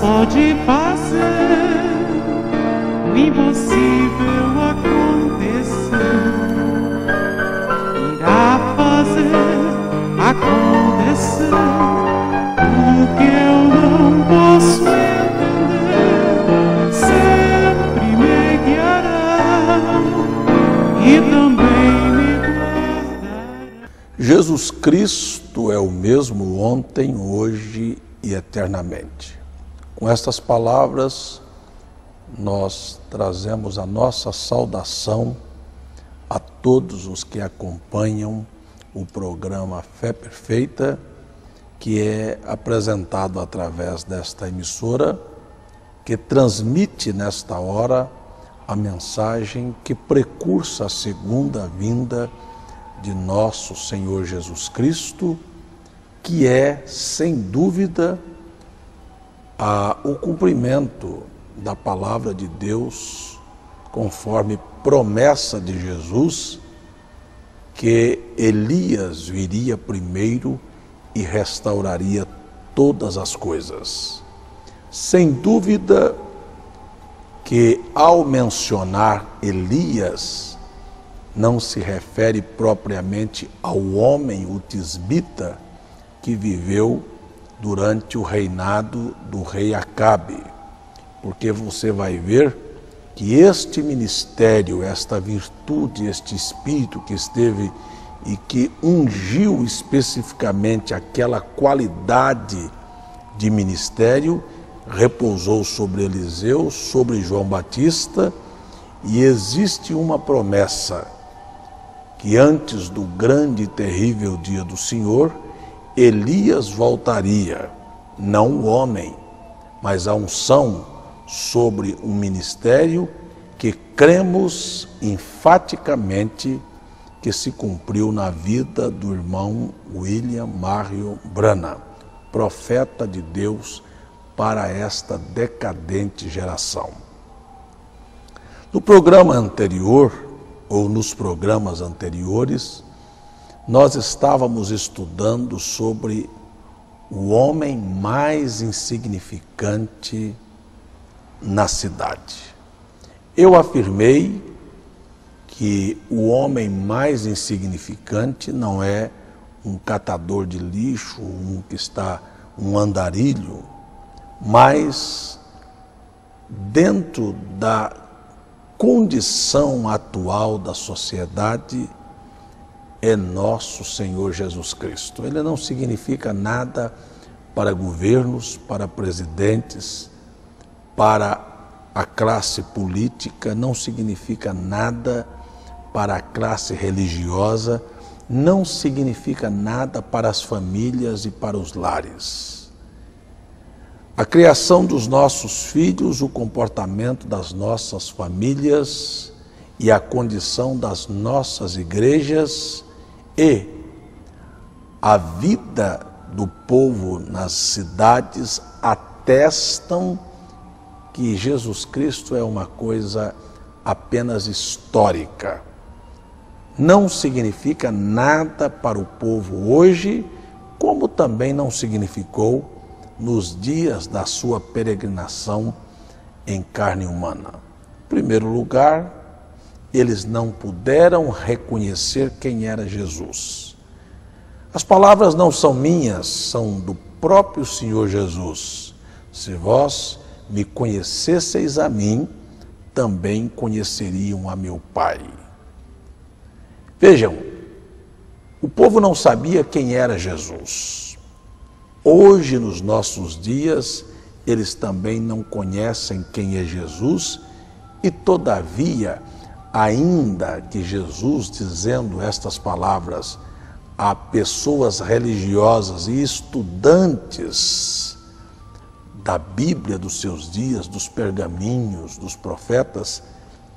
pode fazer o impossível acontecer. Irá fazer acontecer tudo que eu não posso entender. Sempre me guiará e também me guardará. Jesus Cristo é o mesmo ontem, hoje e eternamente. Com estas palavras, nós trazemos a nossa saudação a todos os que acompanham o programa Fé Perfeita, que é apresentado através desta emissora, que transmite nesta hora a mensagem que precursa a segunda vinda de nosso Senhor Jesus Cristo, que é, sem dúvida, o cumprimento da palavra de Deus, conforme promessa de Jesus, que Elias viria primeiro e restauraria todas as coisas. Sem dúvida que, ao mencionar Elias, não se refere propriamente ao homem, o tisbita, que viveu durante o reinado do rei Acabe, porque você vai ver que este ministério, esta virtude, este espírito que esteve e que ungiu especificamente aquela qualidade de ministério, repousou sobre Eliseu, sobre João Batista, e existe uma promessa, que antes do grande e terrível dia do Senhor, Elias voltaria, não o homem, mas a unção sobre um ministério que cremos enfaticamente que se cumpriu na vida do irmão William Marion Branham, profeta de Deus para esta decadente geração. No programa anterior, ou nos programas anteriores, nós estávamos estudando sobre o homem mais insignificante na cidade. Eu afirmei que o homem mais insignificante não é um catador de lixo, um andarilho, mas dentro da condição atual da sociedade é nosso Senhor Jesus Cristo. Ele não significa nada para governos, para presidentes, para a classe política, não significa nada para a classe religiosa, não significa nada para as famílias e para os lares. A criação dos nossos filhos, o comportamento das nossas famílias e a condição das nossas igrejas e a vida do povo nas cidades atestam que Jesus Cristo é uma coisa apenas histórica. Não significa nada para o povo hoje, como também não significou nos dias da sua peregrinação em carne humana. Em primeiro lugar, eles não puderam reconhecer quem era Jesus. As palavras não são minhas, são do próprio Senhor Jesus. Se vós me conhecesseis a mim, também conheceriam a meu Pai. Vejam, o povo não sabia quem era Jesus. Hoje, nos nossos dias, eles também não conhecem quem é Jesus e, todavia, ainda que Jesus, dizendo estas palavras a pessoas religiosas e estudantes da Bíblia dos seus dias, dos pergaminhos, dos profetas,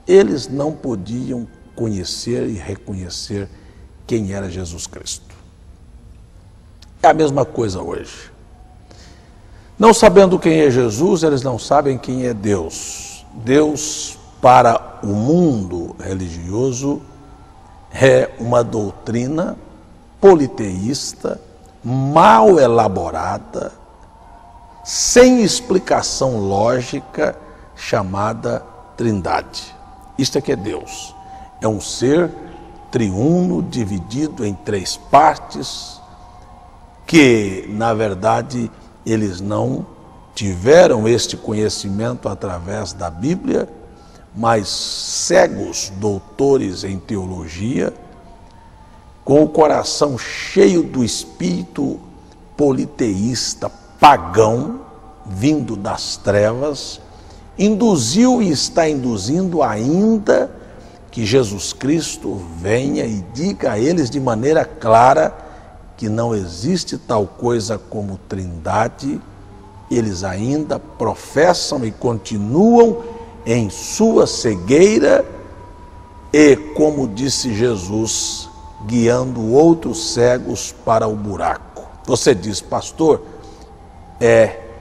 eles não podiam conhecer e reconhecer quem era Jesus Cristo. É a mesma coisa hoje. Não sabendo quem é Jesus, eles não sabem quem é Deus. Deus, para o mundo religioso, é uma doutrina politeísta, mal elaborada, sem explicação lógica, chamada Trindade. Isto é que é Deus. É um ser triuno dividido em três partes que, na verdade, eles não tiveram este conhecimento através da Bíblia, mas cegos doutores em teologia, com o coração cheio do espírito politeísta pagão, vindo das trevas, induziu e está induzindo ainda que Jesus Cristo venha e diga a eles de maneira clara que não existe tal coisa como Trindade. Eles ainda professam e continuam em sua cegueira e, como disse Jesus, guiando outros cegos para o buraco. Você diz, pastor,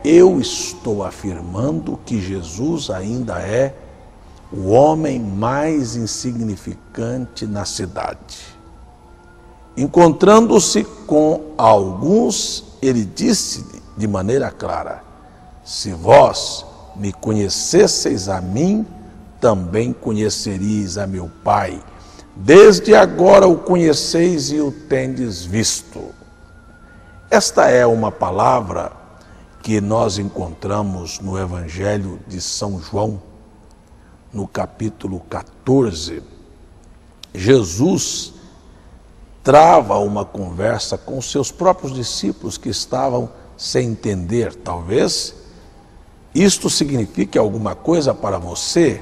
eu estou afirmando que Jesus ainda é o homem mais insignificante na cidade. Encontrando-se com alguns, ele disse de maneira clara: se vós me conhecesseis a mim, também conheceríeis a meu Pai. Desde agora o conheceis e o tendes visto. Esta é uma palavra que nós encontramos no Evangelho de São João, no capítulo 14. Jesus trava uma conversa com seus próprios discípulos que estavam sem entender. Talvez isto signifique alguma coisa para você,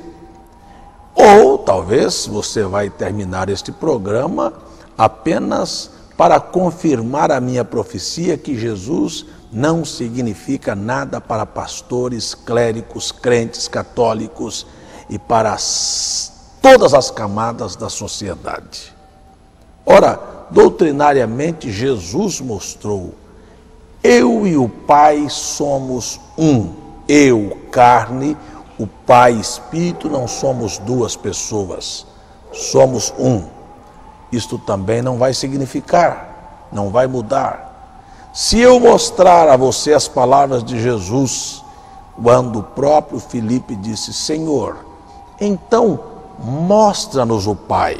ou talvez você vai terminar este programa apenas para confirmar a minha profecia que Jesus não significa nada para pastores, clérigos, crentes, católicos e para todas as camadas da sociedade. Ora, doutrinariamente, Jesus mostrou: eu e o Pai somos um. Eu, carne, o Pai, espírito, não somos duas pessoas, somos um. Isto também não vai significar, não vai mudar. Se eu mostrar a você as palavras de Jesus, quando o próprio Filipe disse: Senhor, então mostra-nos o Pai.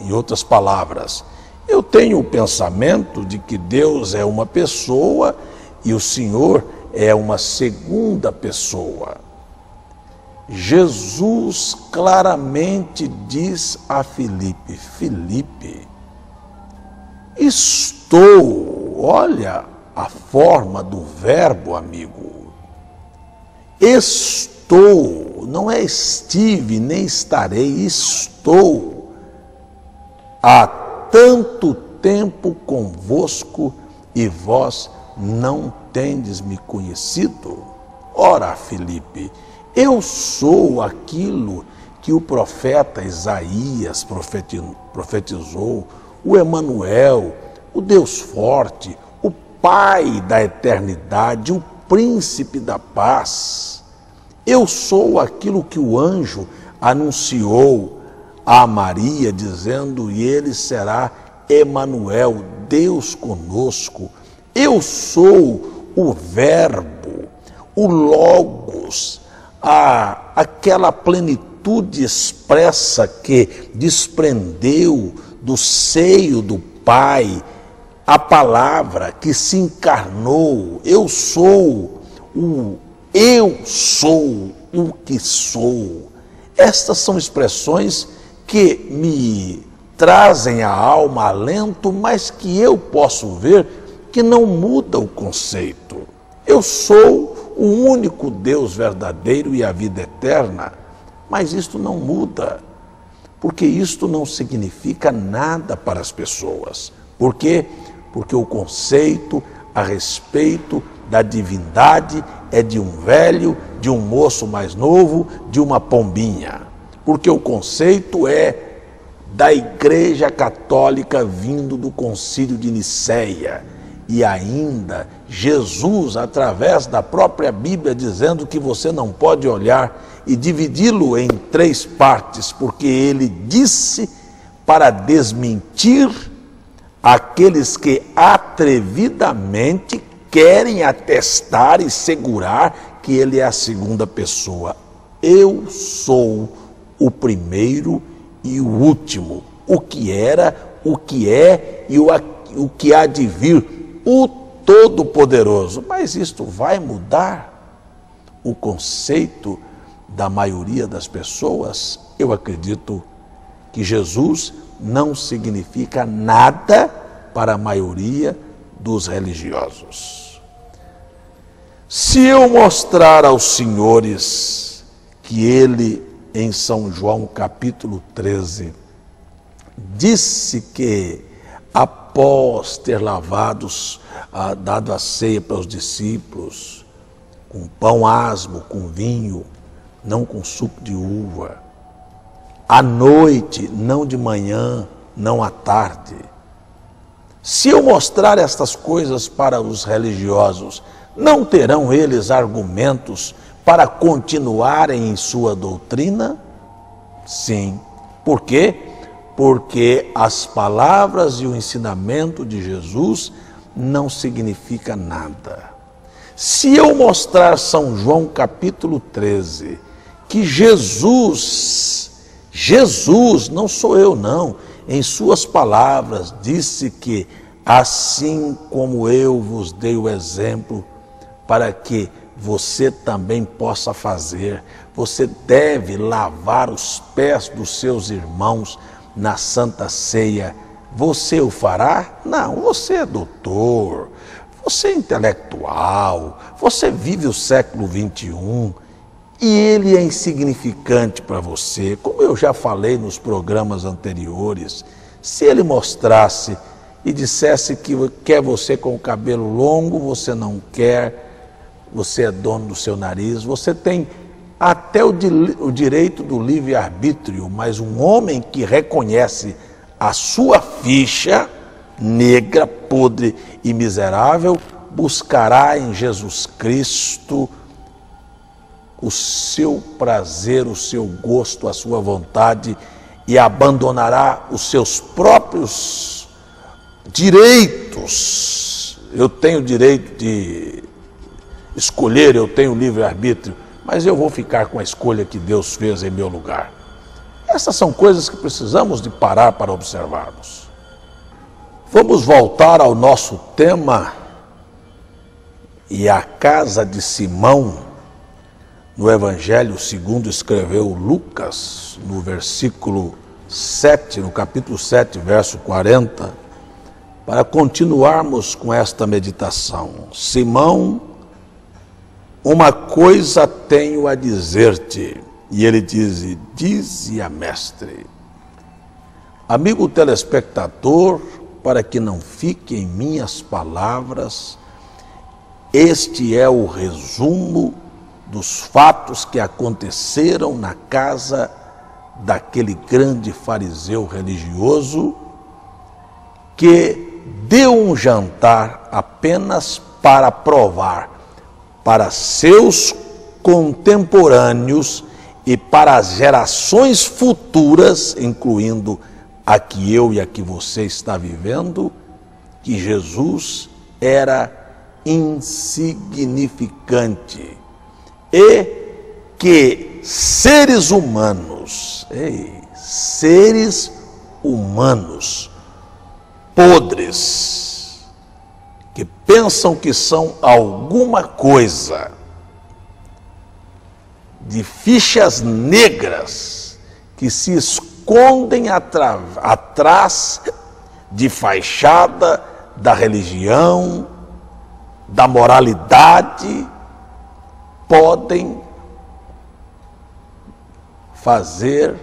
Em outras palavras, eu tenho o pensamento de que Deus é uma pessoa e o Senhor é uma segunda pessoa. Jesus claramente diz a Filipe: Filipe, estou, olha a forma do verbo, amigo. Estou, não é estive, nem estarei, estou há tanto tempo convosco e vós não tendes me conhecido? Ora, Filipe, eu sou aquilo que o profeta Isaías profetizou, o Emanuel, o Deus forte, o Pai da eternidade, o príncipe da paz. Eu sou aquilo que o anjo anunciou a Maria, dizendo: e ele será Emanuel, Deus conosco. Eu sou o verbo, o logos, aquela plenitude expressa que desprendeu do seio do Pai a palavra que se encarnou. Eu sou o que sou. Estas são expressões que me trazem à alma alento, mas que eu posso ver que não muda o conceito. Eu sou o único Deus verdadeiro e a vida eterna, mas isto não muda, porque isto não significa nada para as pessoas. Por quê? Porque o conceito a respeito da divindade é de um velho, de um moço mais novo, de uma pombinha. Porque o conceito é da Igreja Católica vindo do Concílio de Nicéia. E ainda Jesus, através da própria Bíblia, dizendo que você não pode olhar e dividi-lo em três partes, porque ele disse para desmentir aqueles que atrevidamente querem atestar e segurar que ele é a segunda pessoa. Eu sou o primeiro e o último, o que era, o que é e o que há de vir, o Todo-Poderoso. Mas isto vai mudar o conceito da maioria das pessoas? Eu acredito que Jesus não significa nada para a maioria dos religiosos. Se eu mostrar aos senhores que ele, em São João capítulo 13, disse que após ter dado a ceia para os discípulos, com pão asmo, com vinho, não com suco de uva, à noite, não de manhã, não à tarde. Se eu mostrar estas coisas para os religiosos, não terão eles argumentos para continuarem em sua doutrina? Sim. Por quê? Porque as palavras e o ensinamento de Jesus não significa nada. Se eu mostrar São João capítulo 13, que Jesus, não sou eu não, em suas palavras disse que assim como eu vos dei o exemplo para que você também possa fazer, você deve lavar os pés dos seus irmãos na Santa Ceia. Você o fará? Não, você é doutor, você é intelectual, você vive o século 21 e ele é insignificante para você. Como eu já falei nos programas anteriores, se ele mostrasse e dissesse que quer você com o cabelo longo, você não quer, você é dono do seu nariz, você tem até o direito do livre-arbítrio, mas um homem que reconhece a sua ficha negra, podre e miserável, buscará em Jesus Cristo o seu prazer, o seu gosto, a sua vontade e abandonará os seus próprios direitos. Eu tenho direito de escolher, eu tenho livre-arbítrio, mas eu vou ficar com a escolha que Deus fez em meu lugar. Essas são coisas que precisamos de parar para observarmos. Vamos voltar ao nosso tema e a casa de Simão, no Evangelho segundo escreveu Lucas, no versículo 7, no capítulo 7, verso 40, para continuarmos com esta meditação. Simão, uma coisa tenho a dizer-te. E ele diz, dize-a mestre. Amigo telespectador, para que não fique em minhas palavras, este é o resumo dos fatos que aconteceram na casa daquele grande fariseu religioso que deu um jantar apenas para provar para seus contemporâneos e para as gerações futuras, incluindo a que eu e a que você está vivendo, que Jesus era insignificante e que seres humanos, podres, que pensam que são alguma coisa, de fichas negras que se escondem atrás de fachada da religião, da moralidade, podem fazer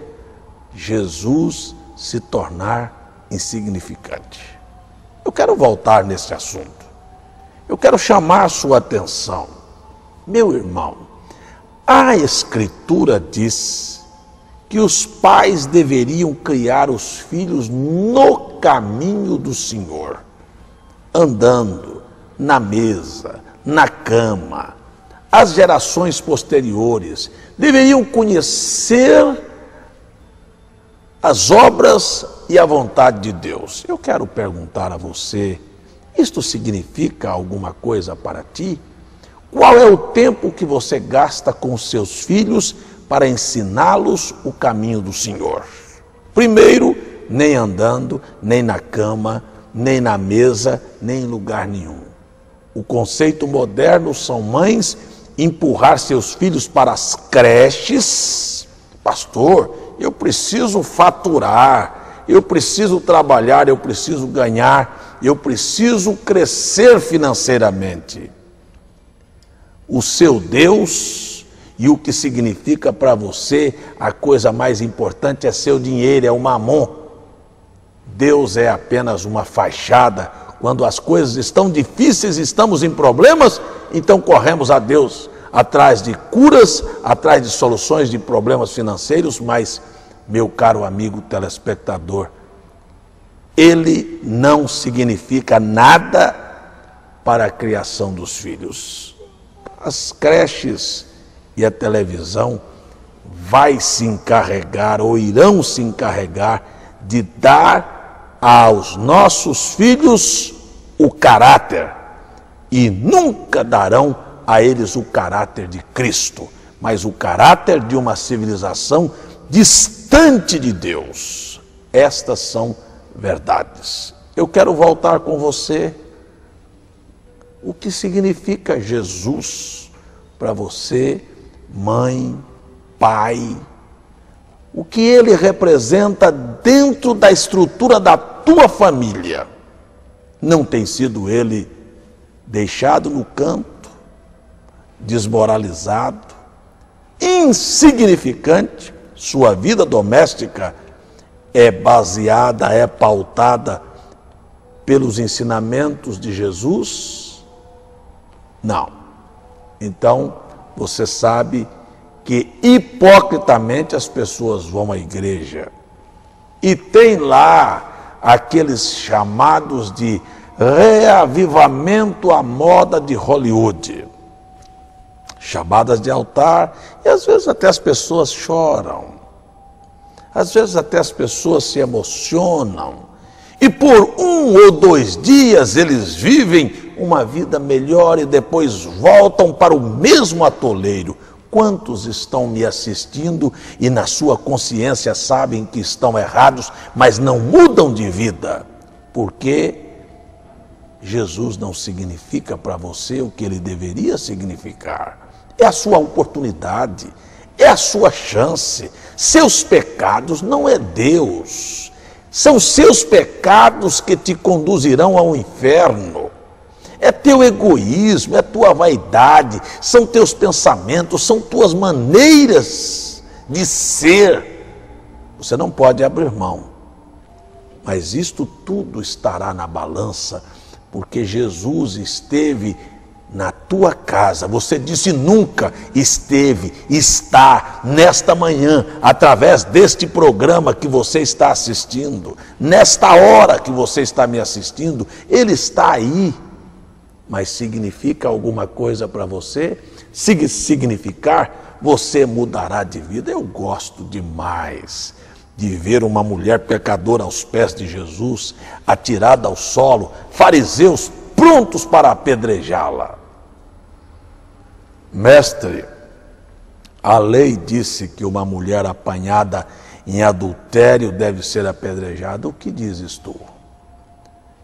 Jesus se tornar insignificante. Eu quero voltar nesse assunto. Eu quero chamar a sua atenção. Meu irmão, a Escritura diz que os pais deveriam criar os filhos no caminho do Senhor, andando na mesa, na cama. As gerações posteriores deveriam conhecer as obras e a vontade de Deus. Eu quero perguntar a você, Isto significa alguma coisa para ti? Qual é o tempo que você gasta com os seus filhos para ensiná-los o caminho do Senhor? Primeiro, nem andando, nem na cama, nem na mesa, nem em lugar nenhum. O conceito moderno são mães empurrar seus filhos para as creches. Pastor, eu preciso faturar, eu preciso trabalhar, eu preciso ganhar, eu preciso crescer financeiramente. O seu Deus e o que significa para você a coisa mais importante é seu dinheiro, é o mamon. Deus é apenas uma fachada. Quando as coisas estão difíceis, estamos em problemas, então corremos a Deus atrás de curas, atrás de soluções de problemas financeiros, mas, meu caro amigo telespectador, ele não significa nada para a criação dos filhos. As creches e a televisão vai se encarregar ou irão se encarregar de dar aos nossos filhos o caráter e nunca darão a eles o caráter de Cristo, mas o caráter de uma civilização distante de Deus. Estas são verdades. Eu quero voltar com você. O que significa Jesus para você, mãe, pai? O que ele representa dentro da estrutura da tua família? Não tem sido ele deixado no canto, desmoralizado, insignificante? Sua vida doméstica é baseada, é pautada pelos ensinamentos de Jesus? Não. Então, você sabe que hipocritamente as pessoas vão à igreja e tem lá aqueles chamados de reavivamento à moda de Hollywood, chamadas de altar, e às vezes até as pessoas choram, às vezes até as pessoas se emocionam, e por 1 ou 2 dias eles vivem uma vida melhor e depois voltam para o mesmo atoleiro. Quantos estão me assistindo e na sua consciência sabem que estão errados, mas não mudam de vida? Porque Jesus não significa para você o que ele deveria significar. É a sua oportunidade, é a sua chance. Seus pecados não é Deus. São seus pecados que te conduzirão ao inferno. É teu egoísmo, é tua vaidade, são teus pensamentos, são tuas maneiras de ser. Você não pode abrir mão. Mas isto tudo estará na balança, porque Jesus esteve na tua casa. Você disse nunca, esteve, está, nesta manhã, através deste programa que você está assistindo, nesta hora que você está me assistindo, ele está aí. Mas significa alguma coisa para você? Se significar, você mudará de vida. Eu gosto demais de ver uma mulher pecadora aos pés de Jesus, atirada ao solo, fariseus prontos para apedrejá-la. Mestre, a lei disse que uma mulher apanhada em adultério deve ser apedrejada. O que dizes tu?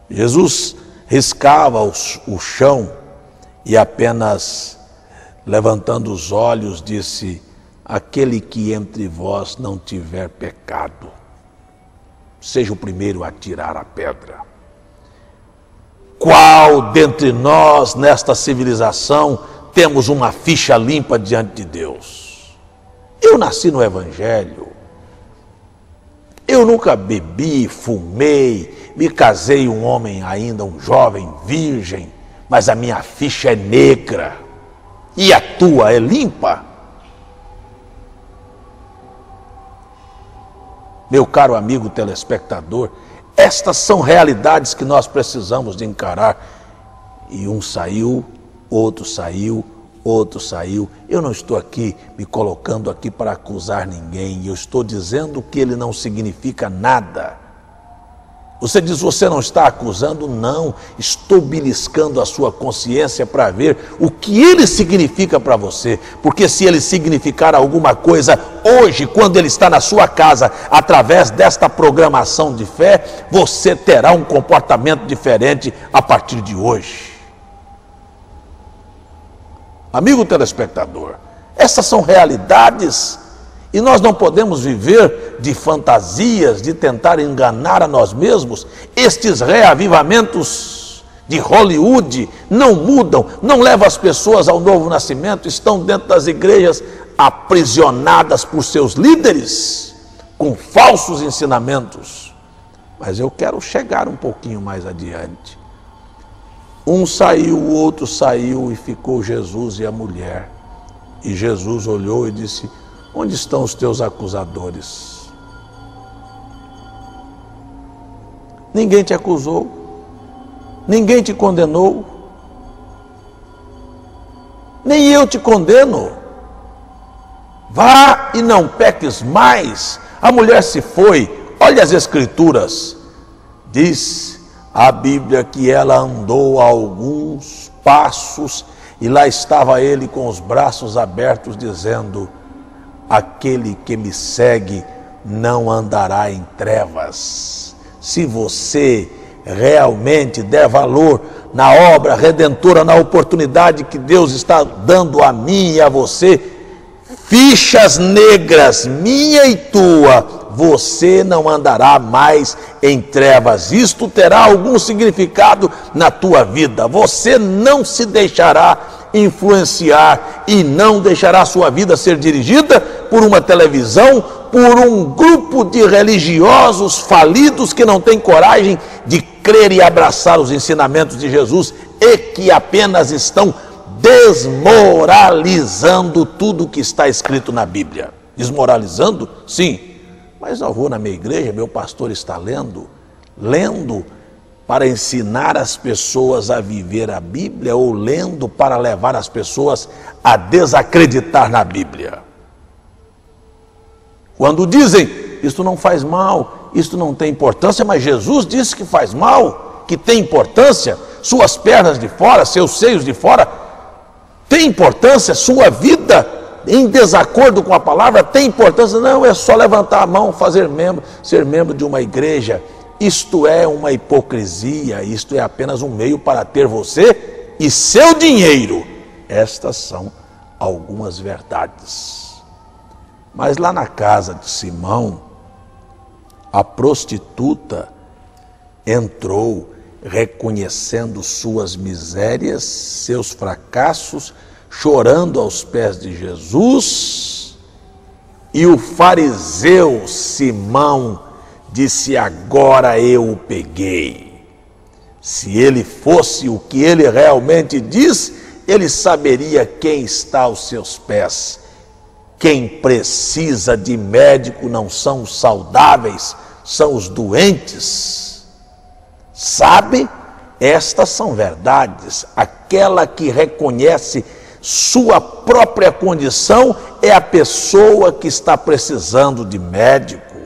Jesus riscava o chão e apenas levantando os olhos disse: aquele que entre vós não tiver pecado, seja o primeiro a tirar a pedra. Qual dentre nós, nesta civilização, temos uma ficha limpa diante de Deus? Eu nasci no Evangelho, eu nunca bebi, fumei, me casei um homem ainda, um jovem virgem, mas a minha ficha é negra. E a tua é limpa? Meu caro amigo telespectador, estas são realidades que nós precisamos de encarar. E um saiu, outro saiu, outro saiu. Eu não estou aqui me colocando aqui para acusar ninguém, eu estou dizendo que ele não significa nada. Você diz, você não está acusando? Não, estou beliscando a sua consciência para ver o que ele significa para você. Porque se ele significar alguma coisa hoje, quando ele está na sua casa, através desta programação de fé, você terá um comportamento diferente a partir de hoje. Amigo telespectador, essas são realidades. E nós não podemos viver de fantasias, de tentar enganar a nós mesmos. Estes reavivamentos de Hollywood não mudam, não levam as pessoas ao novo nascimento, estão dentro das igrejas aprisionadas por seus líderes, com falsos ensinamentos. Mas eu quero chegar um pouquinho mais adiante. Um saiu, o outro saiu e ficou Jesus e a mulher. E Jesus olhou e disse: onde estão os teus acusadores? Ninguém te acusou, ninguém te condenou, nem eu te condeno. Vá e não peques mais. A mulher se foi. Olha as Escrituras. Diz a Bíblia que ela andou alguns passos e lá estava ele com os braços abertos, dizendo: aquele que me segue não andará em trevas. Se você realmente der valor na obra redentora, na oportunidade que Deus está dando a mim e a você, fichas negras, minha e tua, você não andará mais em trevas. Isto terá algum significado na tua vida. Você não se deixará influenciar e não deixará sua vida ser dirigida por uma televisão, por um grupo de religiosos falidos que não têm coragem de crer e abraçar os ensinamentos de Jesus e que apenas estão desmoralizando tudo que está escrito na Bíblia. Desmoralizando? Sim, mas eu vou na minha igreja, meu pastor está lendo para ensinar as pessoas a viver a Bíblia ou lendo para levar as pessoas a desacreditar na Bíblia? Quando dizem, isso não faz mal, isso não tem importância, mas Jesus disse que faz mal, que tem importância, suas pernas de fora, seus seios de fora, tem importância, sua vida em desacordo com a palavra tem importância. Não, é só levantar a mão, ser membro de uma igreja. Isto é uma hipocrisia, isto é apenas um meio para ter você e seu dinheiro. Estas são algumas verdades. Mas lá na casa de Simão, a prostituta entrou reconhecendo suas misérias, seus fracassos, chorando aos pés de Jesus. E o fariseu Simão disse: agora eu o peguei. Se ele fosse o que ele realmente diz, ele saberia quem está aos seus pés. Quem precisa de médico não são os saudáveis, são os doentes. Sabe? Estas são verdades. Aquela que reconhece sua própria condição é a pessoa que está precisando de médico.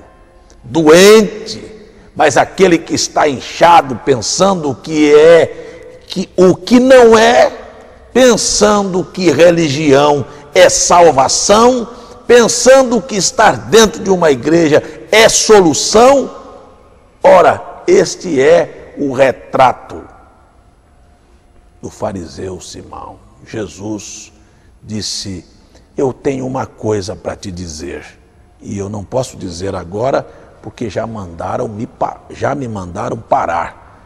Doente, mas aquele que está inchado, pensando o que não é, pensando que religião é salvação, pensando que estar dentro de uma igreja é solução. Ora, este é o retrato do fariseu Simão. Jesus disse: eu tenho uma coisa para te dizer, e eu não posso dizer agora, porque já me mandaram parar.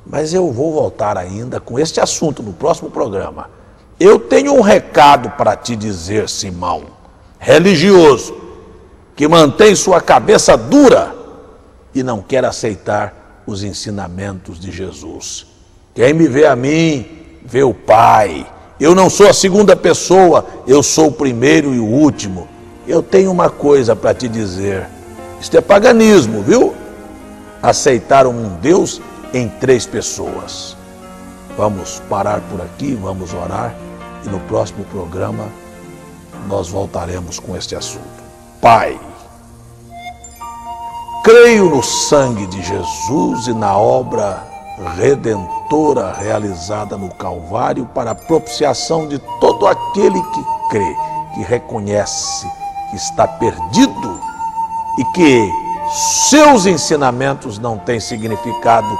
Mas eu vou voltar ainda com este assunto no próximo programa. Eu tenho um recado para te dizer, Simão, religioso, que mantém sua cabeça dura e não quer aceitar os ensinamentos de Jesus. Quem me vê a mim, vê o Pai. Eu não sou a segunda pessoa, eu sou o primeiro e o último. Eu tenho uma coisa para te dizer. Isto é paganismo, viu? Aceitar um Deus em 3 pessoas. Vamos parar por aqui, vamos orar e no próximo programa nós voltaremos com este assunto. Pai, creio no sangue de Jesus e na obra redentora realizada no Calvário para a propiciação de todo aquele que crê, que reconhece que está perdido e que seus ensinamentos não têm significado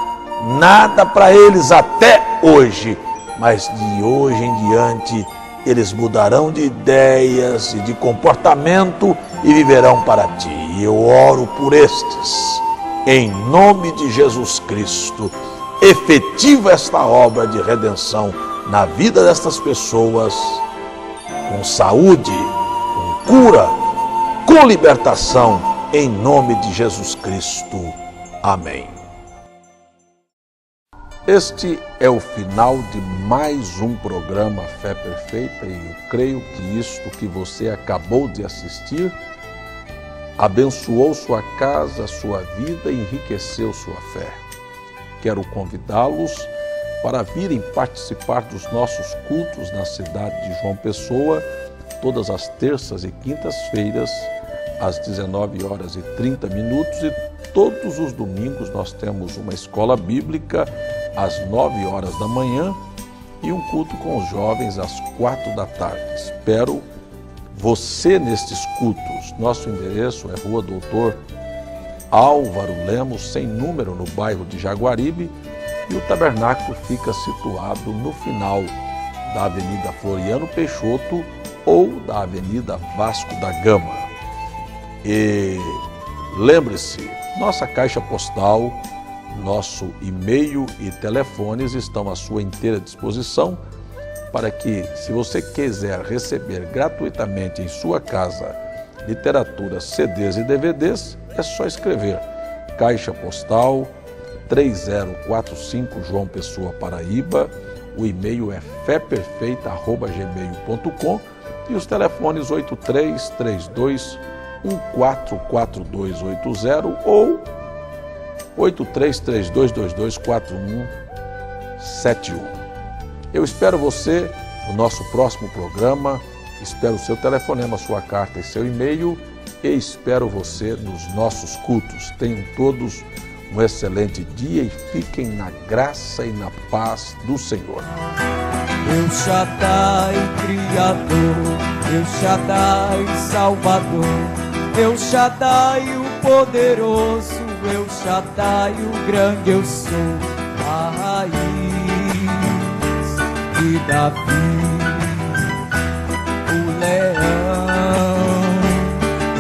nada para eles até hoje, mas de hoje em diante eles mudarão de ideias e de comportamento e viverão para ti. E eu oro por estes, em nome de Jesus Cristo. Efetiva esta obra de redenção na vida destas pessoas, com saúde, com cura, com libertação, em nome de Jesus Cristo. Amém. Este é o final de mais um programa Fé Perfeita e eu creio que isto que você acabou de assistir abençoou sua casa, sua vida e enriqueceu sua fé. Quero convidá-los para virem participar dos nossos cultos na cidade de João Pessoa, todas as terças e quintas-feiras, às 19h30 e todos os domingos nós temos uma escola bíblica às 9h da manhã e um culto com os jovens às 16h. Espero você nestes cultos. Nosso endereço é Rua Doutor Álvaro Lemos, sem número, no bairro de Jaguaribe, e o tabernáculo fica situado no final da Avenida Floriano Peixoto ou da Avenida Vasco da Gama. E lembre-se, nossa caixa postal, nosso e-mail e telefones estão à sua inteira disposição para que, se você quiser receber gratuitamente em sua casa literatura, CDs e DVDs, é só escrever Caixa Postal 3045 João Pessoa, Paraíba. O e-mail é feperfeita@gmail.com e os telefones 8332 144280 ou 8332224171. Eu espero você no nosso próximo programa, espero o seu telefonema, sua carta e seu e-mail e espero você nos nossos cultos. Tenham todos um excelente dia e fiquem na graça e na paz do Senhor. El Shaddai, Criador, El Shaddai, Salvador, El Shaddai, o poderoso, El Shaddai, o grande eu sou, a raiz de Davi, o leão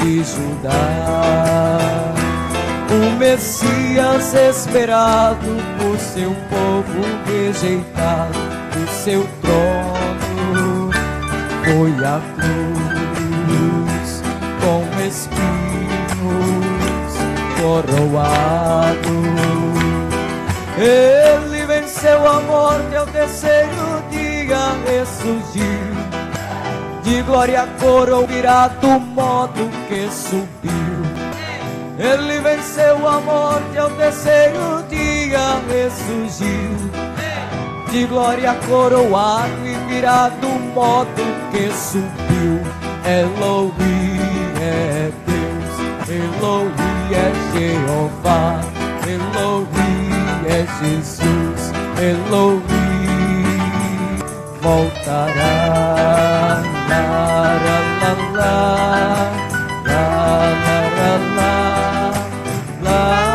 de Judá, o Messias esperado por seu povo rejeitado, o seu trono foi a cruz, com espinhos coroado. Ele venceu a morte ao terceiro dia, ressurgiu, de glória a coroa virá do modo que subiu. Ele venceu a morte ao terceiro dia, ressurgiu, de glória coroado e virá do modo que subiu. Elohim é Deus, Elohim é Jeová, Elohim é Jesus, Elohim voltará. La, la, la, la, la, la, la, la, la,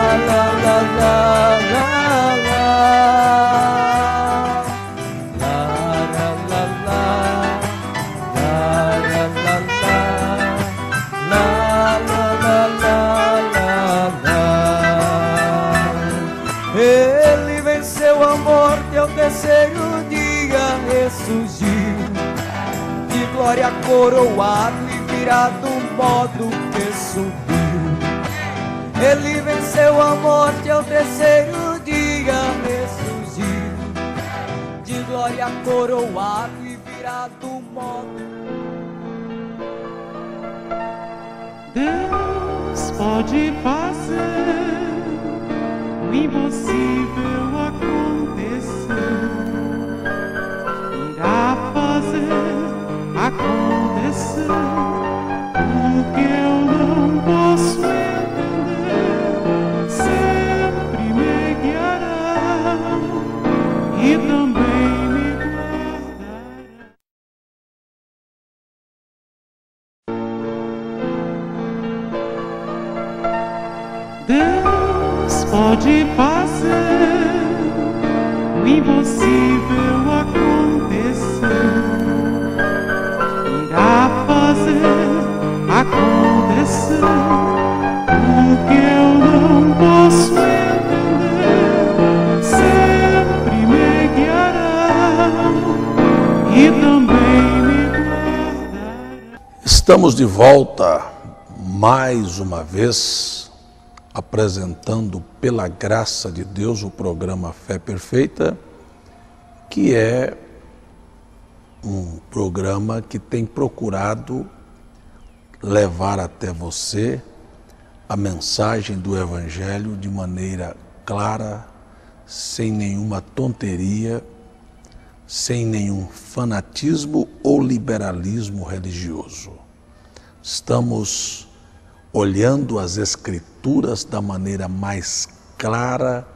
la, la, la, la. Ele venceu a morte ao terceiro dia, ressurgiu, de glória coroado e virá do modo que subiu. Ele venceu a morte ao terceiro dia, ressurgiu, de glória coroado e virá do modo. Deus pode fazer o impossível acontecer, irá fazer acontecer o que eu não posso entender. impossível acontecer, irá fazer acontecer o que eu não posso entender. Sempre me guiará e também me guardará. Estamos de volta mais uma vez apresentando pela graça de Deus o programa Fé Perfeita, que é um programa que tem procurado levar até você a mensagem do Evangelho de maneira clara, sem nenhuma tonteria, sem nenhum fanatismo ou liberalismo religioso. Estamos olhando as Escrituras da maneira mais clara,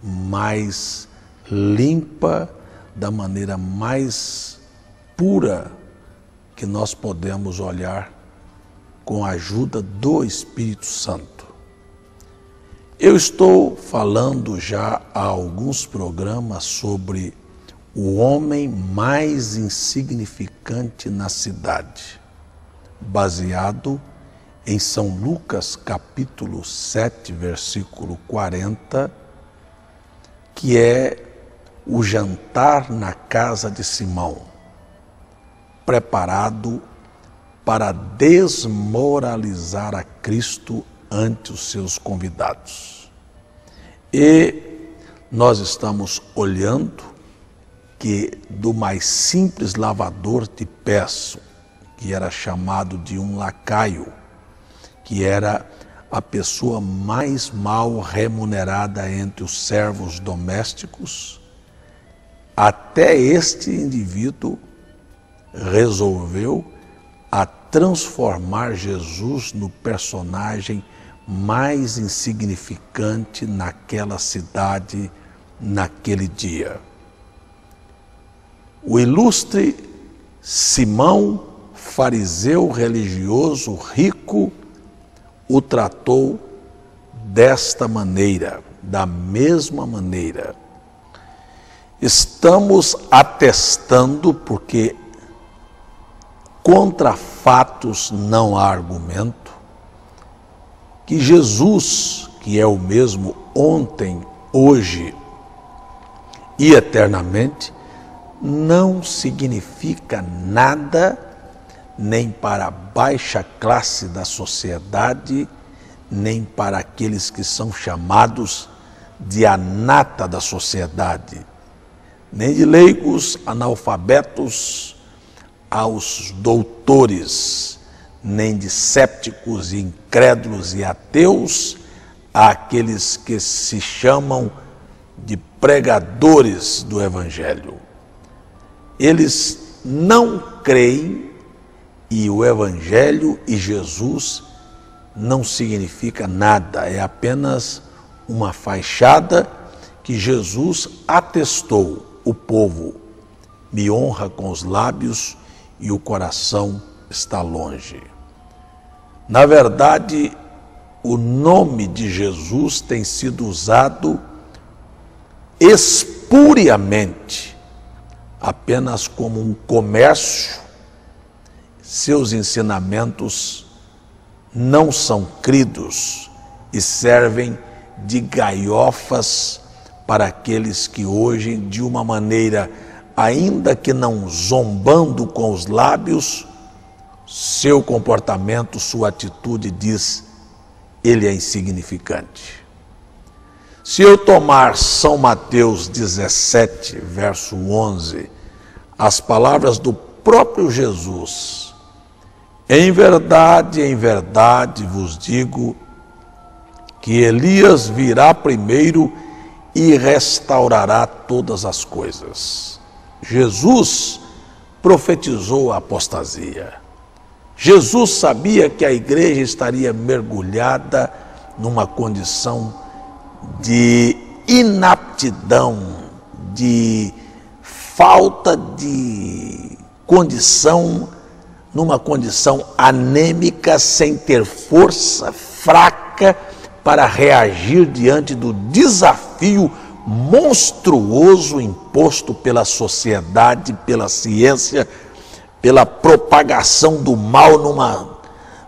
mais limpa, da maneira mais pura que nós podemos olhar com a ajuda do Espírito Santo. Eu estou falando já há alguns programas sobre o homem mais insignificante na cidade, baseado em São Lucas capítulo 7, versículo 40, que é o jantar na casa de Simão, preparado para desmoralizar a Cristo ante os seus convidados. E nós estamos olhando que do mais simples lavador de pés, que era chamado de um lacaio, que era a pessoa mais mal remunerada entre os servos domésticos, até este indivíduo resolveu a transformar Jesus no personagem mais insignificante naquela cidade, naquele dia. O ilustre Simão, fariseu religioso rico, o tratou desta maneira, da mesma maneira. Estamos atestando, porque contra fatos não há argumento, que Jesus, que é o mesmo ontem, hoje e eternamente, não significa nada nem para a baixa classe da sociedade, nem para aqueles que são chamados de a nata da sociedade, nem de leigos, analfabetos, aos doutores, nem de sépticos, incrédulos e ateus, àqueles que se chamam de pregadores do Evangelho. Eles não creem, e o Evangelho e Jesus não significa nada, é apenas uma fachada que Jesus atestou. O povo me honra com os lábios e o coração está longe. Na verdade, o nome de Jesus tem sido usado espuriamente, apenas como um comércio. Seus ensinamentos não são cridos e servem de gaiofas para aqueles que hoje, de uma maneira, ainda que não zombando com os lábios, seu comportamento, sua atitude diz: ele é insignificante. Se eu tomar São Mateus 17, verso 11, as palavras do próprio Jesus: em verdade vos digo que Elias virá primeiro e restaurará todas as coisas. Jesus profetizou a apostasia. Jesus sabia que a igreja estaria mergulhada numa condição de inaptidão, de falta de condição, numa condição anêmica, sem ter força, fraca para reagir diante do desafio monstruoso imposto pela sociedade, pela ciência, pela propagação do mal numa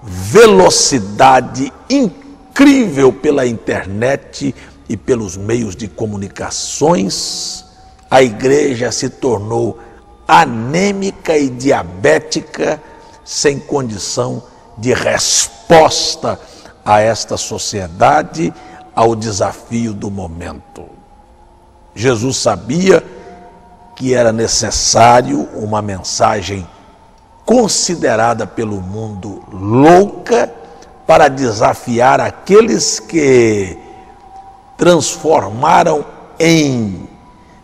velocidade incrível pela internet e pelos meios de comunicações. A igreja se tornou anêmica e diabética, sem condição de resposta a esta sociedade, ao desafio do momento. Jesus sabia que era necessário uma mensagem considerada pelo mundo louca para desafiar aqueles que transformaram em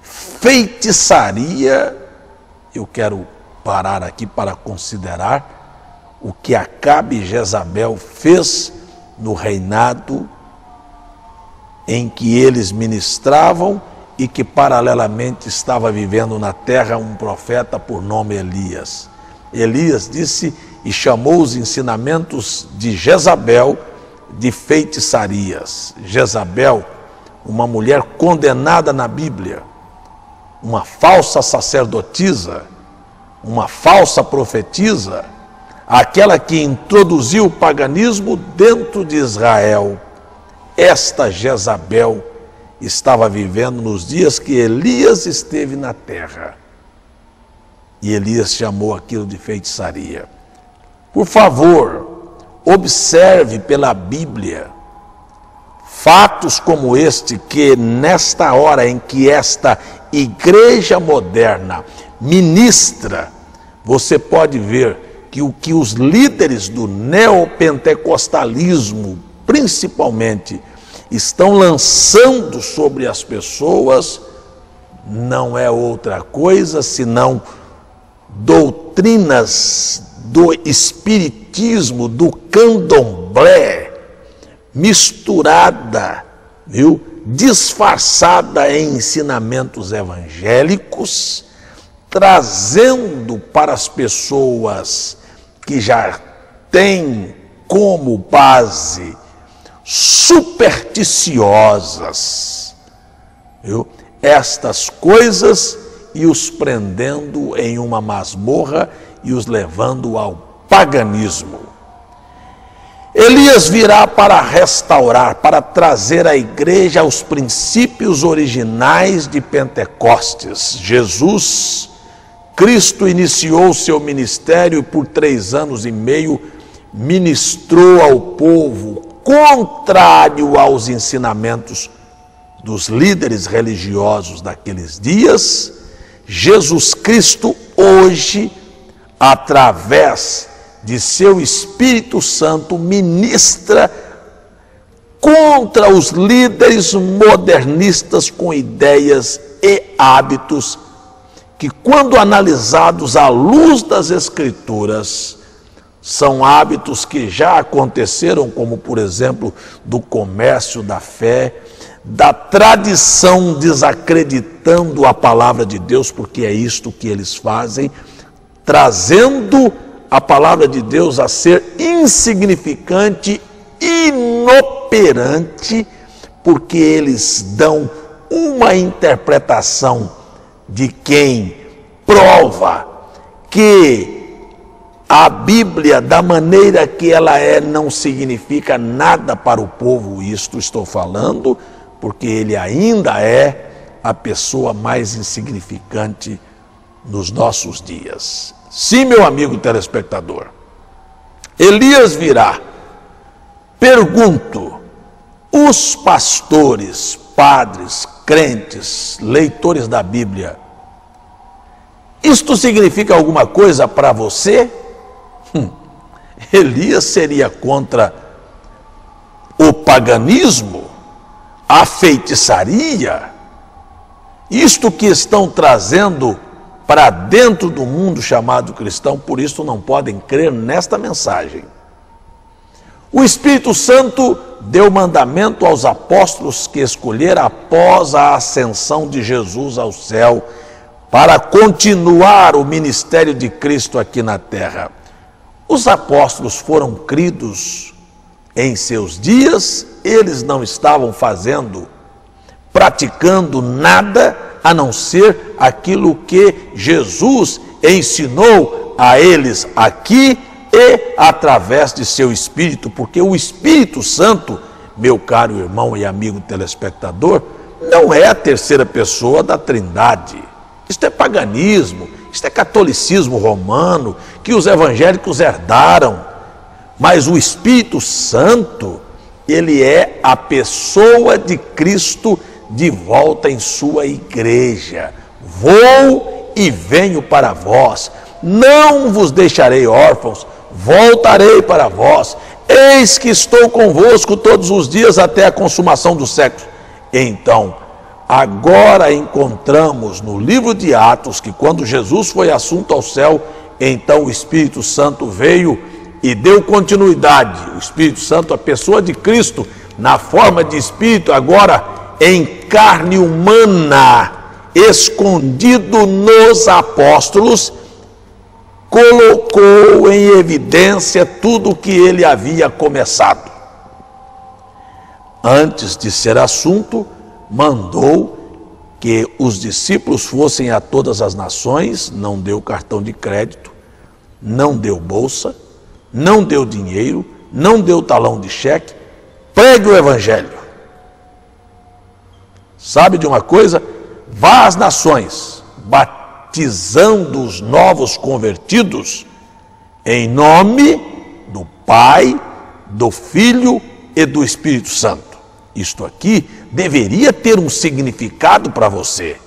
feitiçaria. Eu quero parar aqui para considerar o que Acabe e Jezabel fez no reinado em que eles ministravam e que paralelamente estava vivendo na terra um profeta por nome Elias. Elias disse e chamou os ensinamentos de Jezabel de feitiçarias. Jezabel, uma mulher condenada na Bíblia, uma falsa sacerdotisa, uma falsa profetisa, aquela que introduziu o paganismo dentro de Israel. Esta Jezabel estava vivendo nos dias que Elias esteve na terra. E Elias chamou aquilo de feitiçaria. Por favor, observe pela Bíblia fatos como este, que nesta hora em que esta igreja moderna ministra, você pode ver que o que os líderes do neopentecostalismo, principalmente, estão lançando sobre as pessoas não é outra coisa senão doutrinas do espiritismo, do candomblé, misturada, viu? Disfarçada em ensinamentos evangélicos, trazendo para as pessoas que já têm como base supersticiosas, viu? Estas coisas, e os prendendo em uma masmorra e os levando ao paganismo. Elias virá para restaurar, para trazer a igreja aos princípios originais de Pentecostes. Jesus Cristo iniciou seu ministério e por 3 anos e meio ministrou ao povo, contrário aos ensinamentos dos líderes religiosos daqueles dias. Jesus Cristo hoje, através de seu Espírito Santo, ministra contra os líderes modernistas com ideias e hábitos que, quando analisados à luz das Escrituras, são hábitos que já aconteceram, como por exemplo do comércio da fé, da tradição desacreditando a palavra de Deus, porque é isto que eles fazem, trazendo a palavra de Deus a ser insignificante, inoperante, porque eles dão uma interpretação de quem prova que a Bíblia, da maneira que ela é, não significa nada para o povo. Isto estou falando porque ele ainda é a pessoa mais insignificante nos nossos dias. Sim, meu amigo telespectador, Elias virá. Pergunto, os pastores, padres, crentes, leitores da Bíblia, isto significa alguma coisa para você? Elias seria contra o paganismo, a feitiçaria, isto que estão trazendo para dentro do mundo chamado cristão. Por isso não podem crer nesta mensagem. O Espírito Santo deu mandamento aos apóstolos que escolheram após a ascensão de Jesus ao céu para continuar o ministério de Cristo aqui na terra. Os apóstolos foram cridos em seus dias, eles não estavam fazendo praticando nada a não ser aquilo que Jesus ensinou a eles aqui e através de seu Espírito, porque o Espírito Santo, meu caro irmão e amigo telespectador, não é a terceira pessoa da Trindade. Isto é paganismo, isto é catolicismo romano, que os evangélicos herdaram. Mas o Espírito Santo, ele é a pessoa de Cristo de volta em sua igreja. Vou e venho para vós, não vos deixarei órfãos, voltarei para vós. Eis que estou convosco todos os dias até a consumação dos séculos. Então, agora encontramos no livro de Atos que quando Jesus foi assunto ao céu, então o Espírito Santo veio e deu continuidade. O Espírito Santo, a pessoa de Cristo, na forma de Espírito, agora em carne humana, escondido nos apóstolos, colocou em evidência tudo o que ele havia começado. Antes de ser assunto, mandou que os discípulos fossem a todas as nações, não deu cartão de crédito, não deu bolsa, não deu dinheiro, não deu talão de cheque, pregue o evangelho. Sabe de uma coisa? Vá às nações, batizando os novos convertidos em nome do Pai, do Filho e do Espírito Santo. Isto aqui deveria ter um significado para você.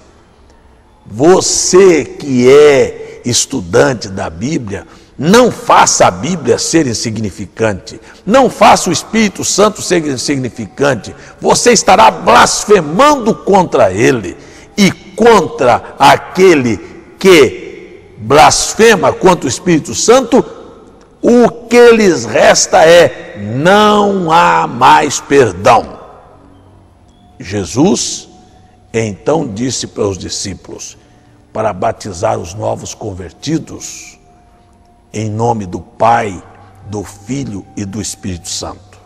Você que é estudante da Bíblia, não faça a Bíblia ser insignificante. Não faça o Espírito Santo ser insignificante. Você estará blasfemando contra ele. E contra aquele que blasfema contra o Espírito Santo, o que lhes resta é: não há mais perdão. Jesus então disse para os discípulos para batizar os novos convertidos em nome do Pai, do Filho e do Espírito Santo.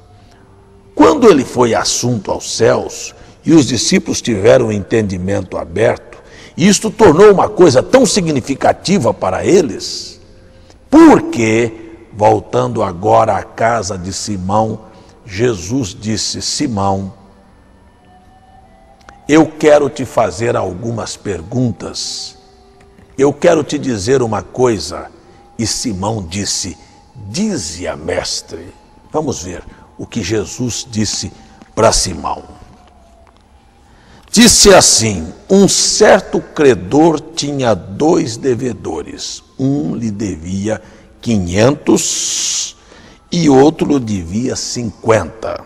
Quando ele foi assunto aos céus e os discípulos tiveram o entendimento aberto, e isto tornou uma coisa tão significativa para eles, porque, voltando agora à casa de Simão, Jesus disse: Simão, eu quero te fazer algumas perguntas, eu quero te dizer uma coisa. E Simão disse: dize-a, mestre. Vamos ver o que Jesus disse para Simão. Disse assim: um certo credor tinha 2 devedores. Um lhe devia 500 e outro lhe devia 50.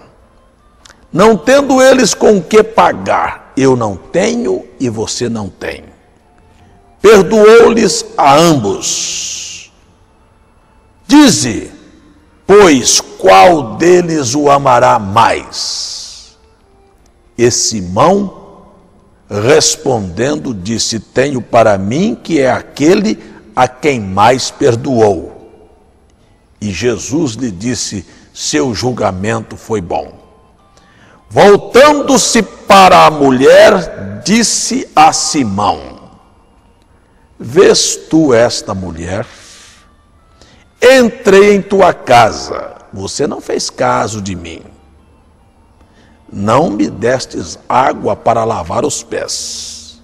Não tendo eles com que pagar, eu não tenho e você não tem. Perdoou-lhes a ambos. Dize, pois, qual deles o amará mais? E Simão, respondendo, disse: tenho para mim que é aquele a quem mais perdoou. E Jesus lhe disse: seu julgamento foi bom. Voltando-se para a mulher, disse a Simão: vês tu esta mulher? Entrei em tua casa, você não fez caso de mim. Não me destes água para lavar os pés.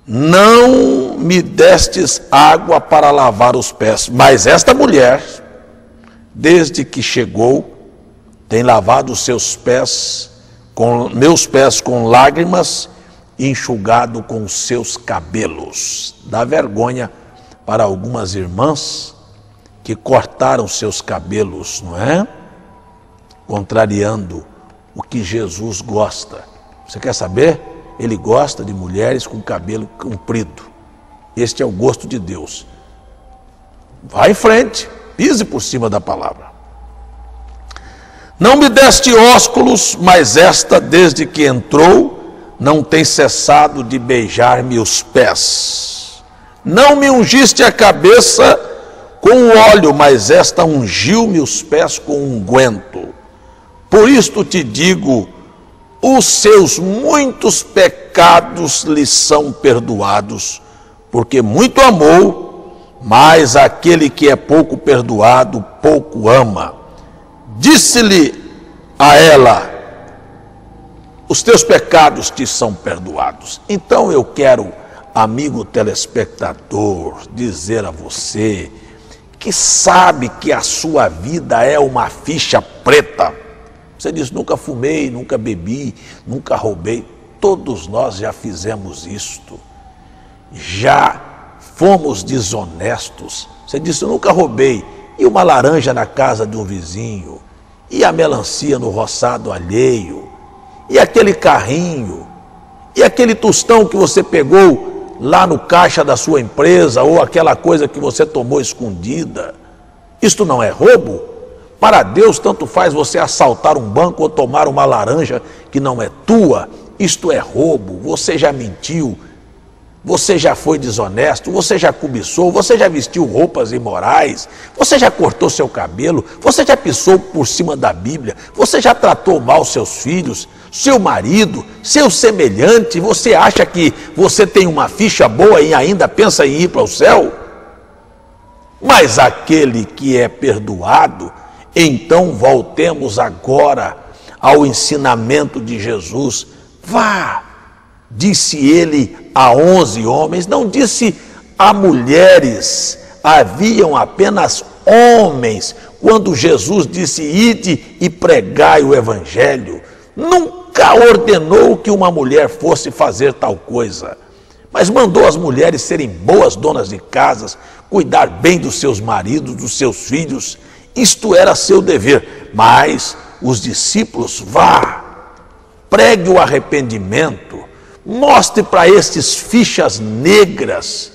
Não me destes água para lavar os pés. Mas esta mulher, desde que chegou, tem lavado os seus pés, meus pés com lágrimas, e enxugado com os seus cabelos. Dá vergonha para algumas irmãs que cortaram seus cabelos, não é? Contrariando o que Jesus gosta. Você quer saber? Ele gosta de mulheres com cabelo comprido. Este é o gosto de Deus. Vá em frente, pise por cima da palavra. Não me deste ósculos, mas esta, desde que entrou, não tem cessado de beijar-me os pés. Não me ungiste a cabeça com óleo, mas esta ungiu-me os pés com unguento. Por isto te digo, os seus muitos pecados lhe são perdoados, porque muito amou, mas aquele que é pouco perdoado, pouco ama. Disse-lhe a ela: os teus pecados te são perdoados. Então eu quero, amigo telespectador, dizer a você que sabe que a sua vida é uma ficha preta. Você diz: nunca fumei, nunca bebi, nunca roubei. Todos nós já fizemos isto. Já fomos desonestos. Você disse: eu nunca roubei. E uma laranja na casa de um vizinho? E a melancia no roçado alheio? E aquele carrinho? E aquele tostão que você pegou lá no caixa da sua empresa? Ou aquela coisa que você tomou escondida? Isto não é roubo? Para Deus, tanto faz você assaltar um banco ou tomar uma laranja que não é tua. Isto é roubo. Você já mentiu, você já foi desonesto, você já cobiçou, você já vestiu roupas imorais, você já cortou seu cabelo, você já pisou por cima da Bíblia, você já tratou mal seus filhos, seu marido, seu semelhante. Você acha que você tem uma ficha boa e ainda pensa em ir para o céu? Mas aquele que é perdoado, então voltemos agora ao ensinamento de Jesus. Vá, disse ele a 11 homens, não disse a mulheres, haviam apenas homens, quando Jesus disse: ide e pregai o evangelho. Nunca ordenou que uma mulher fosse fazer tal coisa, mas mandou as mulheres serem boas donas de casas, cuidar bem dos seus maridos, dos seus filhos. Isto era seu dever. Mas os discípulos: vá, pregue o arrependimento, mostre para estes fichas negras,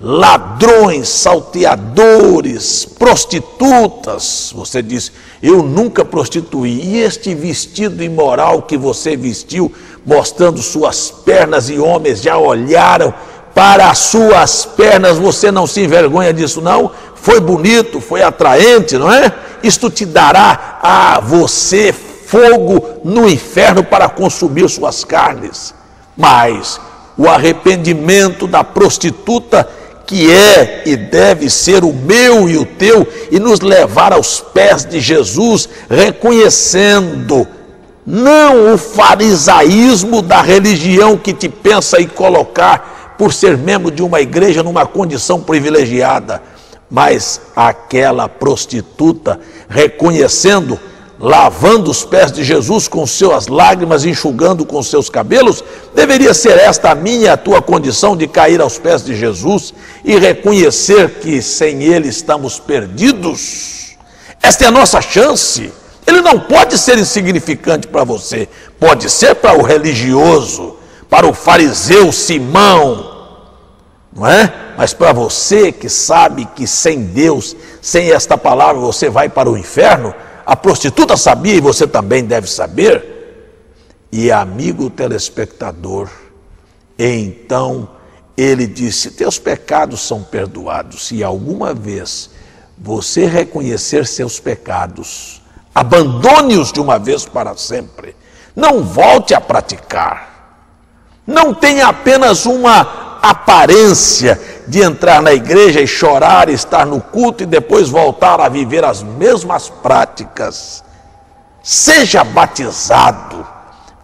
ladrões, salteadores, prostitutas. Você diz: eu nunca prostituí. E este vestido imoral que você vestiu, mostrando suas pernas, e homens já olharam para as suas pernas, você não se envergonha disso, não? Foi bonito, foi atraente, não é? Isto te dará a você fogo no inferno para consumir suas carnes. Mas o arrependimento da prostituta, que é e deve ser o meu e o teu, e nos levar aos pés de Jesus, reconhecendo não o farisaísmo da religião que te pensa em colocar por ser membro de uma igreja numa condição privilegiada, mas aquela prostituta reconhecendo, lavando os pés de Jesus com suas lágrimas, enxugando com seus cabelos. Deveria ser esta a minha e a tua condição, de cair aos pés de Jesus e reconhecer que sem Ele estamos perdidos. Esta é a nossa chance. Ele não pode ser insignificante para você, pode ser para o religioso, para o fariseu Simão, não é? Mas para você que sabe que sem Deus, sem esta palavra, você vai para o inferno. A prostituta sabia e você também deve saber. E amigo telespectador, então ele disse: teus pecados são perdoados. Se alguma vez você reconhecer seus pecados, abandone-os de uma vez para sempre. Não volte a praticar. Não tenha apenas uma aparência de entrar na igreja e chorar, estar no culto e depois voltar a viver as mesmas práticas. Seja batizado.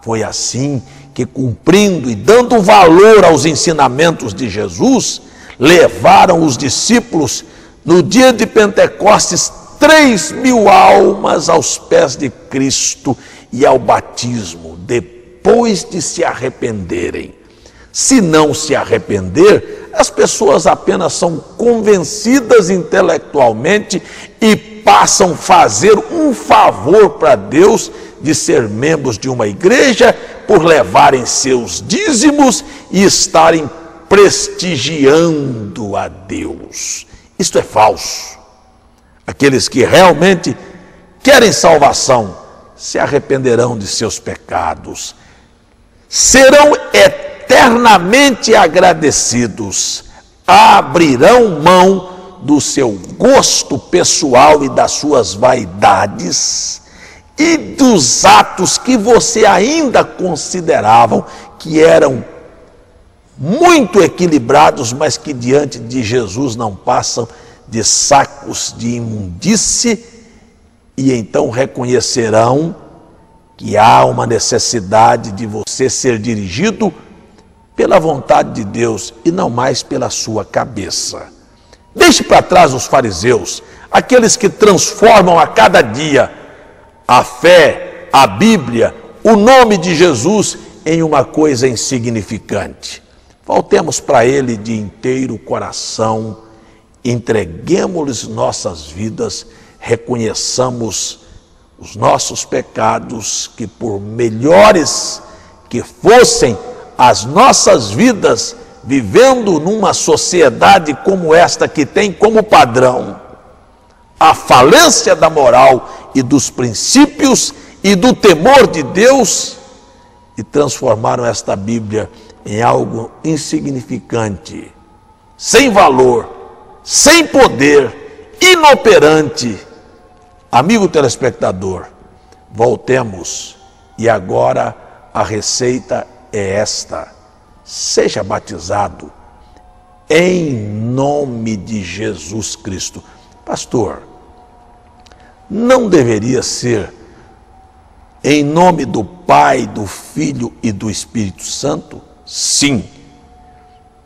Foi assim que, cumprindo e dando valor aos ensinamentos de Jesus, levaram os discípulos no dia de Pentecostes 3.000 almas aos pés de Cristo e ao batismo, depois de se arrependerem. Se não se arrepender, as pessoas apenas são convencidas intelectualmente e passam a fazer um favor para Deus de ser membros de uma igreja por levarem seus dízimos e estarem prestigiando a Deus. Isto é falso. Aqueles que realmente querem salvação se arrependerão de seus pecados, serão eternamente agradecidos, abrirão mão do seu gosto pessoal e das suas vaidades e dos atos que você ainda consideravam que eram muito equilibrados, mas que diante de Jesus não passam de sacos de imundície, e então reconhecerão que há uma necessidade de você ser dirigido pela vontade de Deus e não mais pela sua cabeça. Deixe para trás os fariseus, aqueles que transformam a cada dia a fé, a Bíblia, o nome de Jesus em uma coisa insignificante. Voltemos para Ele de inteiro coração, entreguemos-lhes nossas vidas, reconheçamos os nossos pecados, que por melhores que fossem as nossas vidas, vivendo numa sociedade como esta, que tem como padrão a falência da moral e dos princípios e do temor de Deus, e transformaram esta Bíblia em algo insignificante, sem valor, sem poder, inoperante. Amigo telespectador, voltemos, e agora a receita é esta: seja batizado em nome de Jesus Cristo. Pastor, não deveria ser em nome do Pai, do Filho e do Espírito Santo? Sim.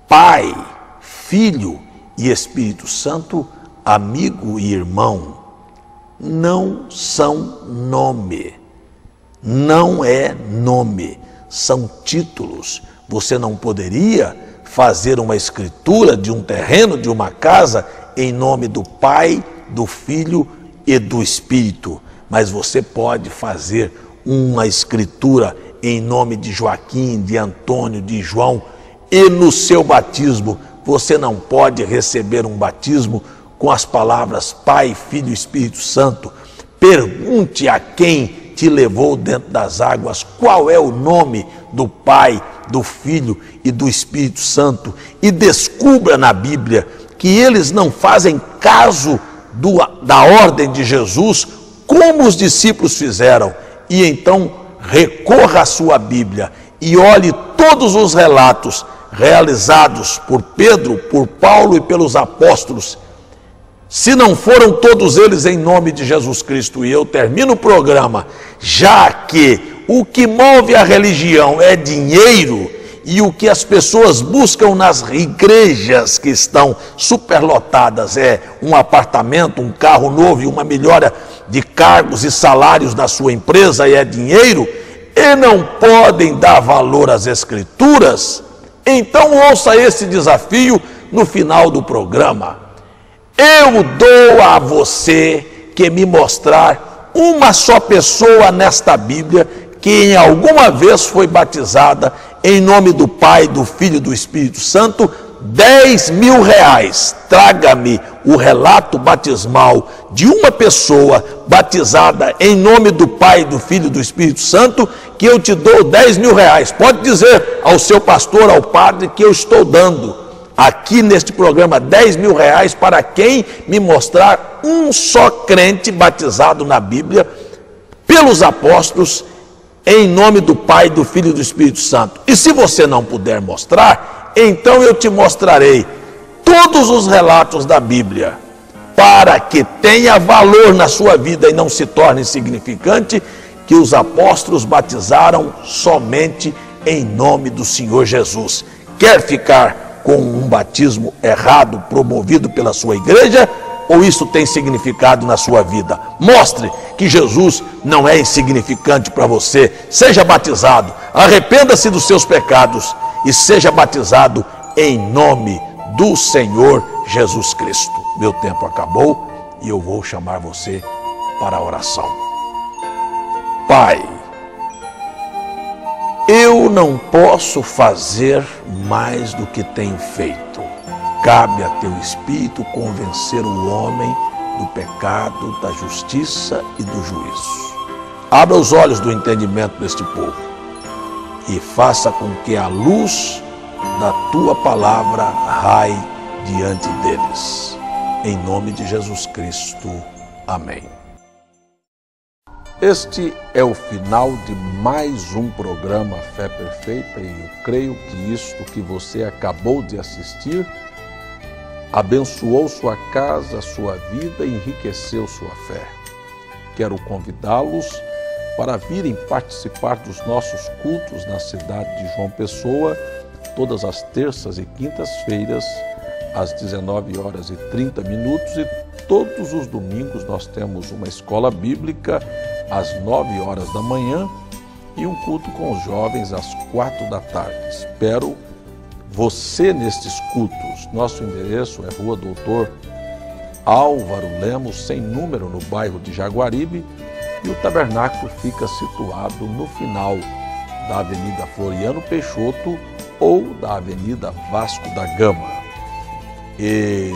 Pai, Filho e Espírito Santo, amigo e irmão, não são nome. Não é nome, são títulos. Você não poderia fazer uma escritura de um terreno, de uma casa, em nome do Pai, do Filho e do Espírito, mas você pode fazer uma escritura em nome de Joaquim, de Antônio, de João, e no seu batismo você não pode receber um batismo com as palavras Pai, Filho e Espírito Santo. Pergunte a quem te levou dentro das águas qual é o nome do Pai, do Filho e do Espírito Santo, e descubra na Bíblia que eles não fazem caso da ordem de Jesus, como os discípulos fizeram. E então recorra à sua Bíblia e olhe todos os relatos realizados por Pedro, por Paulo e pelos apóstolos, se não foram todos eles em nome de Jesus Cristo. E eu termino o programa, já que o que move a religião é dinheiro, e o que as pessoas buscam nas igrejas que estão superlotadas é um apartamento, um carro novo e uma melhora de cargos e salários da sua empresa, e é dinheiro, e não podem dar valor às Escrituras, então ouça esse desafio no final do programa. Eu dou a você que me mostrar uma só pessoa nesta Bíblia que em alguma vez foi batizada em nome do Pai, do Filho e do Espírito Santo. R$10.000. Traga-me o relato batismal de uma pessoa batizada em nome do Pai, do Filho e do Espírito Santo, que eu te dou R$10.000. Pode dizer ao seu pastor, ao padre, que eu estou dando aqui neste programa R$10.000 para quem me mostrar um só crente batizado na Bíblia pelos apóstolos em nome do Pai, do Filho e do Espírito Santo. E se você não puder mostrar, então eu te mostrarei todos os relatos da Bíblia, para que tenha valor na sua vida e não se torne insignificante, que os apóstolos batizaram somente em nome do Senhor Jesus. Quer ficar com um batismo errado promovido pela sua igreja, ou isso tem significado na sua vida? Mostre que Jesus não é insignificante para você. Seja batizado, arrependa-se dos seus pecados e seja batizado em nome do Senhor Jesus Cristo. Meu tempo acabou e eu vou chamar você para a oração. Pai, eu não posso fazer mais do que tenho feito. Cabe a teu Espírito convencer o homem do pecado, da justiça e do juízo. Abra os olhos do entendimento deste povo e faça com que a luz da tua palavra raie diante deles. Em nome de Jesus Cristo. Amém. Este é o final de mais um programa Fé Perfeita e eu creio que isto que você acabou de assistir abençoou sua casa, sua vida e enriqueceu sua fé. Quero convidá-los para virem participar dos nossos cultos na cidade de João Pessoa, todas as terças e quintas-feiras, às 19h30, e todos os domingos nós temos uma escola bíblica às 9h da manhã e um culto com os jovens às 16h. Espero você nestes cultos. Nosso endereço é Rua Doutor Álvaro Lemos, sem número, no bairro de Jaguaribe, e o tabernáculo fica situado no final da Avenida Floriano Peixoto ou da Avenida Vasco da Gama. E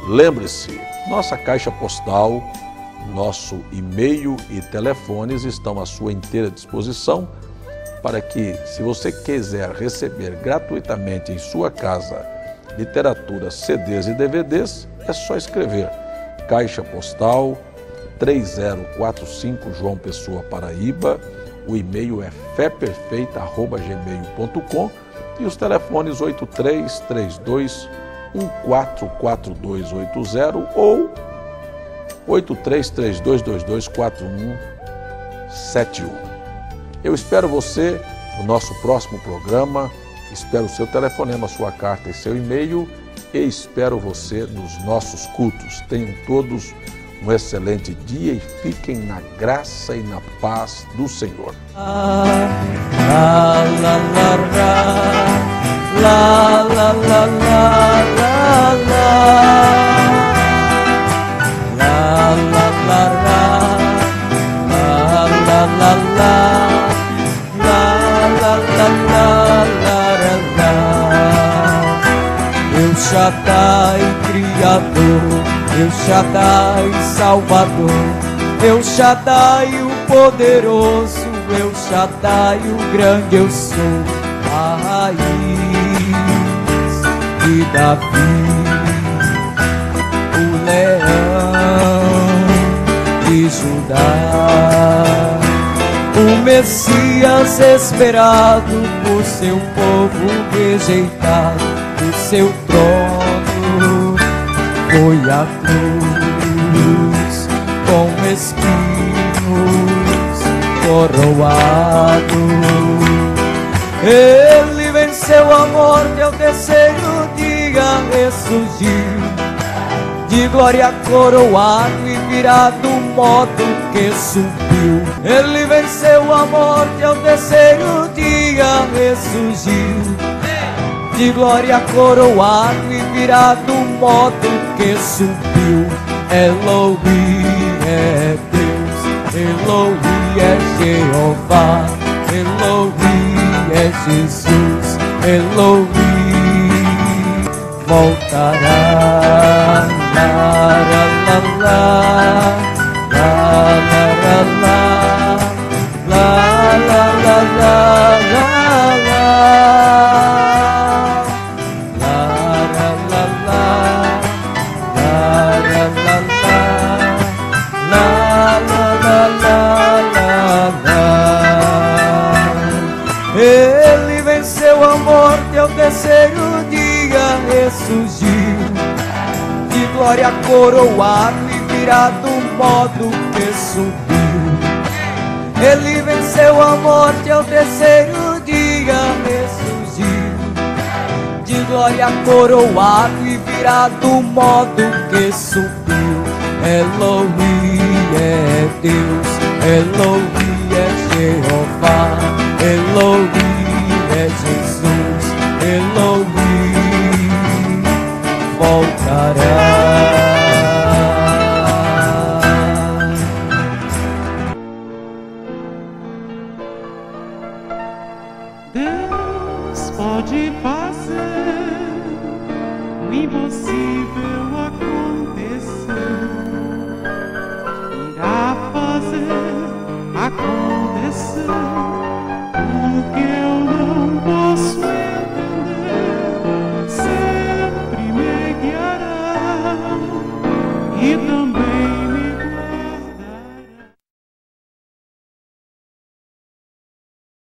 lembre-se, nossa caixa postal, nosso e-mail e telefones estão à sua inteira disposição para que, se você quiser receber gratuitamente em sua casa literatura, CDs e DVDs, é só escrever Caixa Postal 3045 João Pessoa, Paraíba. O e-mail é feperfeita@gmail.com e os telefones 8332144280 ou 8332224171. Eu espero você no nosso próximo programa, espero o seu telefonema, sua carta e seu e-mail e espero você nos nossos cultos. Tenham todos um excelente dia e fiquem na graça e na paz do Senhor. El Shaddai, Criador, El Shaddai, Salvador, El Shaddai, o poderoso, El Shaddai, o grande eu sou, a raiz de Davi, o leão de Judá, o Messias esperado por seu povo rejeitado. O seu trono foi a cruz, com espinhos coroado. Ele venceu a morte ao terceiro dia, ressurgiu, de glória coroado e virado modo que subiu. Ele venceu a morte ao terceiro dia, ressurgiu, de glória coroado e virado modo que subiu. Elohim é Deus, Elohim é Jeová, Elohim é Jesus, Elohim voltará. La, la, la, la, la, la, la, la, la, la, la, la. Ele venceu a morte ao terceiro dia, ressurgiu, de glória coroado e virado modo que subiu. Ele venceu a morte ao terceiro dia, ressurgiu, de glória coroado e virado modo que subiu. Elohim é Deus, Elohim é Jeová, Elohim é Jesus, Elohim voltará. Deus pode fazer o impossível